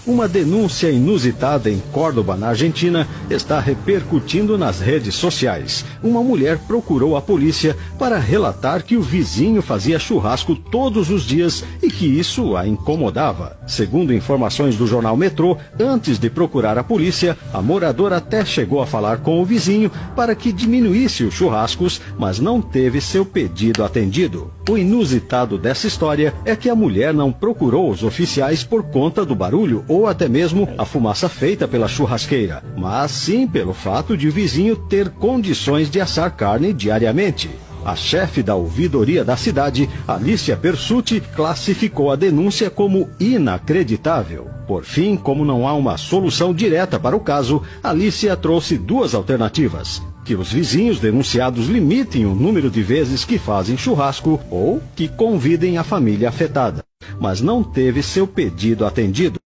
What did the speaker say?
Uma denúncia inusitada em Córdoba, na Argentina, está repercutindo nas redes sociais. Uma mulher procurou a polícia para relatar que o vizinho fazia churrasco todos os dias e que isso a incomodava. Segundo informações do jornal Metrô, antes de procurar a polícia, a moradora até chegou a falar com o vizinho para que diminuísse os churrascos, mas não teve seu pedido atendido. O inusitado dessa história é que a mulher não procurou os oficiais por conta do barulho ou até mesmo a fumaça feita pela churrasqueira, mas sim pelo fato de o vizinho ter condições de assar carne diariamente. A chefe da ouvidoria da cidade, Alicia Persutti, classificou a denúncia como inacreditável. Por fim, como não há uma solução direta para o caso, Alicia trouxe duas alternativas: que os vizinhos denunciados limitem o número de vezes que fazem churrasco ou que convidem a família afetada. Mas não teve seu pedido atendido.